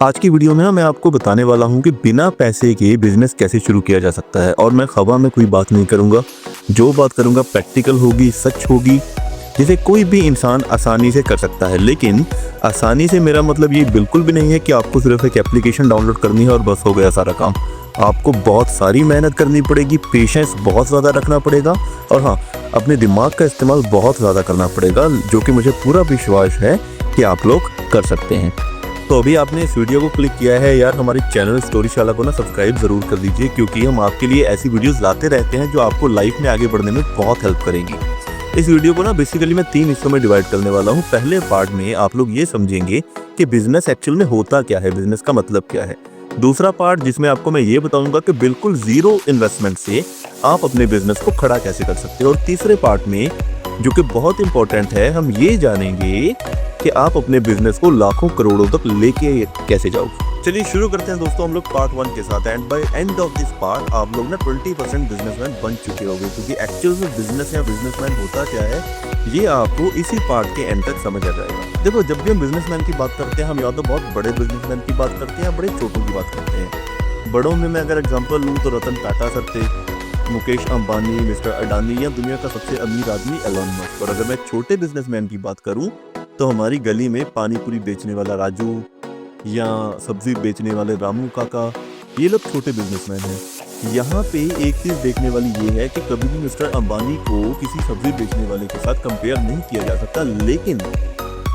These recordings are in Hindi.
आज की वीडियो में ना मैं आपको बताने वाला हूँ कि बिना पैसे के बिजनेस कैसे शुरू किया जा सकता है। और मैं खवा में कोई बात नहीं करूँगा, जो बात करूँगा प्रैक्टिकल होगी, सच होगी, जिसे कोई भी इंसान आसानी से कर सकता है। लेकिन आसानी से मेरा मतलब ये बिल्कुल भी नहीं है कि आपको सिर्फ एक एप्लीकेशन डाउनलोड करनी है और बस हो गया सारा काम। आपको बहुत सारी मेहनत करनी पड़ेगी, पेशेंस बहुत ज़्यादा रखना पड़ेगा और हाँ, अपने दिमाग का इस्तेमाल बहुत ज़्यादा करना पड़ेगा, जो कि मुझे पूरा विश्वास है कि आप लोग कर सकते हैं। तो अभी आपने इस वीडियो को क्लिक किया है यार, हमारे चैनल स्टोरीशाला को ना सब्सक्राइब जरूर कर दीजिए, क्योंकि हम आपके लिए ऐसी वीडियोस लाते रहते हैं जो आपको लाइफ में आगे बढ़ने में बहुत हेल्प करेंगी। इस वीडियो को ना बेसिकली मैं 3 हिस्सों में डिवाइड करने वाला हूँ। पहले पार्ट में आप लोग ये समझेंगे कि बिजनेस एक्चुअल में होता क्या है, बिजनेस का मतलब क्या है। दूसरा पार्ट जिसमें आपको मैं ये बताऊंगा कि बिल्कुल जीरो इन्वेस्टमेंट से आप अपने बिजनेस को खड़ा कैसे कर सकते हो। और तीसरे पार्ट में, जो कि बहुत इंपॉर्टेंट है, हम ये जानेंगे कि आप अपने बिजनेस को लाखों करोड़ों तक लेके कैसे जाओगे। चलिए शुरू करते हैं दोस्तों हम लोग पार्ट 1 के साथ। And by end of this part आप लोग ना 20% बिजनेसमैन बन चुके होंगे, क्योंकि एक्चुअल में बिजनेस या बिजनेसमैन होता क्या है ये आपको इसी पार्ट के एंड तक समझ आ जाएगा। देखो, जब भी हम बिजनेसमैन की बात करते हैं, हम या तो बहुत बड़े बिजनेसमैन की बात करते हैं या बड़े छोटों की बात करते हैं। बड़ों में मैं अगर एग्जाम्पल लूँ तो रतन टाटा सर थे, मुकेश अंबानी, मिस्टर अडानी, या दुनिया का सबसे अमीर आदमी एलन मस्क। और अगर मैं छोटे बिजनेसमैन की बात करूं तो हमारी गली में पानी पूरी बेचने वाला राजू या सब्जी बेचने वाले रामू काका, ये लोग छोटे बिजनेसमैन हैं। यहाँ पे एक चीज देखने वाली ये है कि कभी भी मिस्टर अंबानी को किसी सब्जी बेचने वाले के साथ कंपेयर नहीं किया जा सकता, लेकिन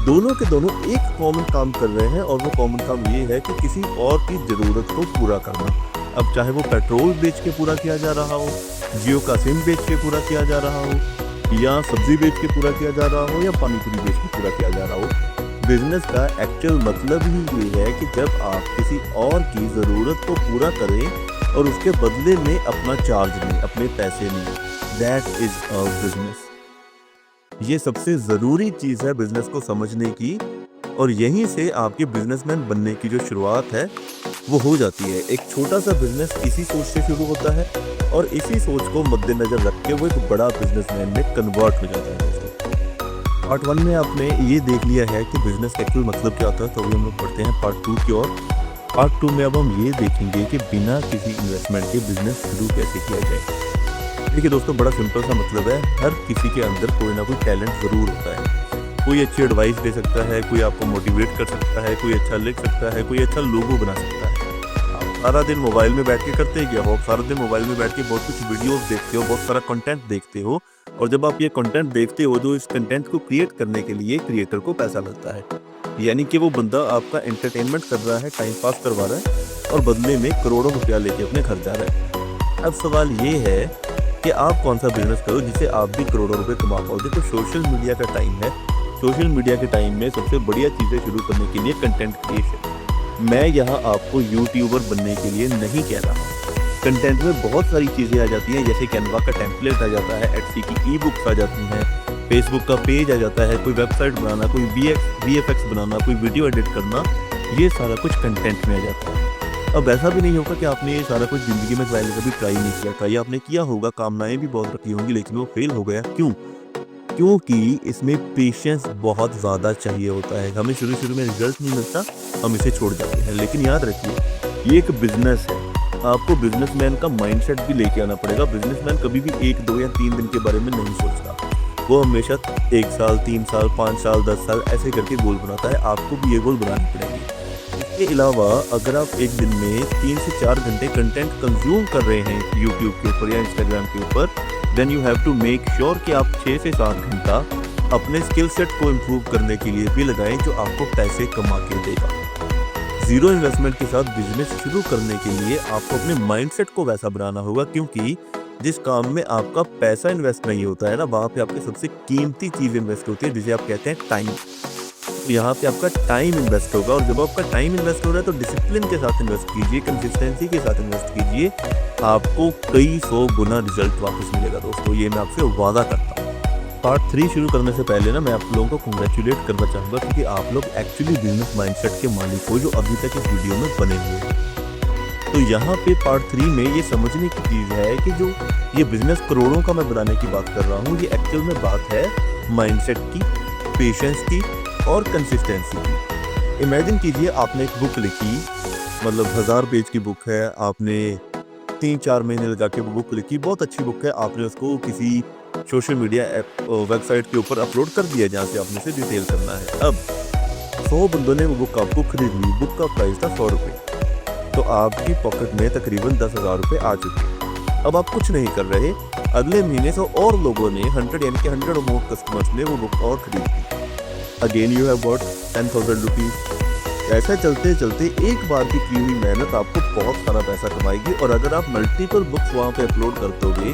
दोनों के दोनों एक कॉमन काम कर रहे हैं, और वो कॉमन काम ये है कि किसी और की जरूरत को पूरा करना। अब चाहे वो पेट्रोल बेच के पूरा किया जा रहा हो, जियो का सिम बेच के पूरा किया जा रहा हो, या सब्जी बेच के पूरा किया जा रहा हो, या पानी पूरी बेच के पूरा किया जा रहा हो, बिजनेस का एक्चुअल मतलब ही ये है कि जब आप किसी और की ज़रूरत को पूरा करें और उसके बदले में अपना चार्ज लें, अपने पैसे लें, दैट इज अ बिजनेस। ये सबसे ज़रूरी चीज़ है बिजनेस को समझने की, और यहीं से आपके बिजनेसमैन बनने की जो शुरुआत है वो हो जाती है। एक छोटा सा बिजनेस इसी सोच से शुरू होता है और इसी सोच को मद्देनजर रख के वो एक बड़ा बिजनेसमैन में कन्वर्ट हो जाता है। पार्ट 1 में आपने ये देख लिया है कि बिजनेस का एक्चुअल मतलब क्या होता है, तो अभी हम लोग पढ़ते हैं पार्ट 2 की ओर। पार्ट 2 में अब हम ये देखेंगे कि बिना किसी इन्वेस्टमेंट के बिजनेस शुरू कैसे किया जाए। देखिए दोस्तों, बड़ा सिंपल सा मतलब है, हर किसी के अंदर कोई ना कोई टैलेंट ज़रूर होता है। कोई अच्छी एडवाइस दे सकता है, कोई आपको मोटिवेट कर सकता है, कोई अच्छा लिख सकता है, कोई अच्छा लोगो बना सकता है। आप सारा दिन मोबाइल में बैठ के करते हैं क्या हो? आप सारा दिन मोबाइल में बैठ के बहुत कुछ वीडियोस देखते हो, बहुत सारा कंटेंट देखते हो, और जब आप ये कंटेंट देखते हो तो इस कंटेंट को क्रिएट करने के लिए क्रिएटर को पैसा लगता है। यानी कि वो बंदा आपका एंटरटेनमेंट कर रहा है, टाइम पास करवा रहा है, और बदले में करोड़ों रुपया लेके अपने घर जा रहा है। अब सवाल ये है कि आप कौन सा बिजनेस करो जिससे आप भी करोड़ों रुपए कमा पाओ। देखो, सोशल मीडिया का टाइम है। सोशल मीडिया के टाइम में सबसे बढ़िया चीज़ें शुरू करने के लिए कंटेंट क्रिएशन। मैं यहाँ आपको यूट्यूबर बनने के लिए नहीं कह रहा हूँ। कंटेंट में बहुत सारी चीज़ें आ जाती हैं, जैसे कैनवा का टेम्पलेट आ जाता है, एटसी की ई बुक्स आ जाती हैं, फेसबुक का पेज आ जाता है, कोई वेबसाइट बनाना, कोई VFX बनाना, कोई वीडियो एडिट करना, ये सारा कुछ कंटेंट में आ जाता है। अब ऐसा भी नहीं होगा कि आपने ये सारा कुछ ज़िंदगी में कभी ट्राई नहीं किया। ट्राई आपने किया होगा, कामनाएं भी बहुत रखी होंगी, लेकिन वो फेल हो गया। क्यों? क्योंकि इसमें पेशेंस बहुत ज़्यादा चाहिए होता है। हमें शुरू में रिजल्ट नहीं मिलता, हम इसे छोड़ जाते हैं। लेकिन याद रखिए, ये एक बिजनेस है, आपको बिजनेसमैन का माइंडसेट भी लेके आना पड़ेगा। बिजनेसमैन कभी भी 1, 2 या 3 दिन के बारे में नहीं सोचता, वो हमेशा 1 साल, 3 साल, 5 साल, 10 साल ऐसे करके गोल बनाता है। आपको भी ये गोल बनाने पड़ेंगे। इसके अलावा अगर आप एक दिन में 3 से 4 घंटे कंटेंट कंज्यूम कर रहे हैं यूट्यूब के ऊपर या इंस्टाग्राम के ऊपर, then you have to make sure कि आप 6 से 7 घंटा अपने स्किल सेट को इम्प्रूव करने के लिए भी लगाएं, जो आपको पैसे कमा के देगा। जीरो इन्वेस्टमेंट के साथ बिजनेस शुरू करने के लिए आपको अपने माइंडसेट को वैसा बनाना होगा, क्योंकि जिस काम में आपका पैसा इन्वेस्ट नहीं होता है ना, वहाँ पे आपकी सबसे कीमती चीज़ इन्वेस्ट होती है, जिसे आप कहते हैं टाइम। तो यहाँ पे आपका टाइम इन्वेस्ट होगा, और जब आपका टाइम इन्वेस्ट हो रहा है तो डिसिप्लिन के साथ इन्वेस्ट कीजिए, कंसिस्टेंसी के साथ इन्वेस्ट कीजिए, आपको कई 100 गुना रिजल्ट वापस मिलेगा दोस्तों, ये मैं आपसे वादा करता हूँ। पार्ट 3 शुरू करने से पहले ना मैं आप लोगों को कंग्रेचुलेट करना चाहूँगा, क्योंकि आप लोग एक्चुअली बिजनेस माइंडसेट के मालिक हो, जो अभी तक इस वीडियो में बने हुए हैं। तो यहाँ पे पार्ट 3 में ये समझने की चीज़ है कि जो ये बिजनेस करोड़ों का मैं बनाने की बात कर रहा हूँ, ये एक्चुअल में बात है माइंडसेट की, पेशेंस की और कंसिस्टेंसी की। इमेजिन कीजिए आपने एक बुक लिखी, मतलब 1000 पेज की बुक है, आपने 3-4 महीने लगा के वो बुक लिखी, बहुत अच्छी बुक है, आपने उसको किसी सोशल मीडिया ऐप वेबसाइट के ऊपर अपलोड कर दिया जहाँ से आपने उसे डिटेल करना है। अब 100 बंदों ने वो बुक आपको खरीद ली, बुक का प्राइस था 100 रुपये, तो आपकी पॉकेट में तकरीबन 10,000 रुपये आ चुके। अब आप कुछ नहीं कर रहे, अगले महीने से और लोगों ने 100 यानी कि 100 मोर कस्टमर्स ने वो बुक और खरीद ली। Again you have got 10,000 rupees. ऐसा चलते चलते एक बार की हुई मेहनत आपको बहुत सारा पैसा कमाएगी। और अगर आप मल्टीपल बुक्स वहाँ पे अपलोड करते होगे,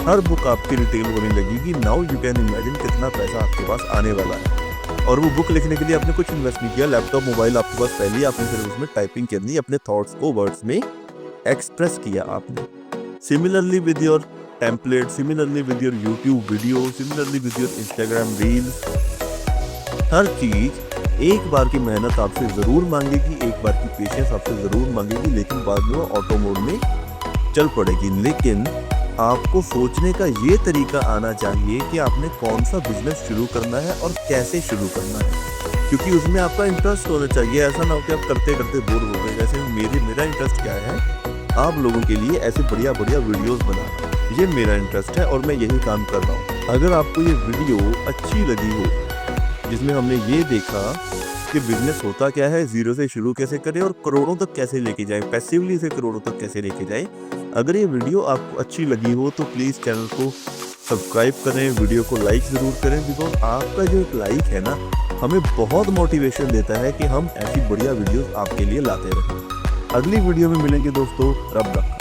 हर बुक आपकी रिटेल होने लगेगी। नाउ यू कैन इमेजिन कितना पैसा आपके पास आने वाला है। और वो बुक लिखने के लिए आपने कुछ इन्वेस्ट नहीं किया, लैपटॉप मोबाइल आपके पास पहले ही, आपने सिर्फ उसमें टाइपिंग करनी, अपने थॉट्स को वर्ड्स में एक्सप्रेस किया आपने। Similarly with your template, similarly with your YouTube video, similarly with your Instagram reels, हर चीज एक बार की मेहनत आपसे जरूर मांगेगी, एक बार की पेशेंस आपसे जरूर मांगेगी, लेकिन बाद में वो ऑटो मोड में चल पड़ेगी। लेकिन आपको सोचने का ये तरीका आना चाहिए कि आपने कौन सा बिजनेस शुरू करना है और कैसे शुरू करना है, क्योंकि उसमें आपका इंटरेस्ट होना चाहिए। ऐसा ना हो कि आप करते करते बोर हो गए। जैसे मेरा इंटरेस्ट क्या है, आप लोगों के लिए ऐसे बढ़िया बढ़िया वीडियोस बनाना, ये मेरा इंटरेस्ट है और मैं यही काम कर रहा हूँ। अगर आपको ये वीडियो अच्छी लगी हो, जिसमें हमने ये देखा कि बिजनेस होता क्या है, जीरो से शुरू कैसे करें और करोड़ों तक कैसे लेके जाएं, पैसिवली से करोड़ों तक कैसे लेके जाएं, अगर ये वीडियो आपको अच्छी लगी हो तो प्लीज़ चैनल को सब्सक्राइब करें, वीडियो को लाइक ज़रूर करें। बिकॉज आपका जो एक लाइक है ना, हमें बहुत मोटिवेशन देता है कि हम ऐसी बढ़िया वीडियोस आपके लिए लाते रहें। अगली वीडियो में मिलेंगे दोस्तों, रब रखा।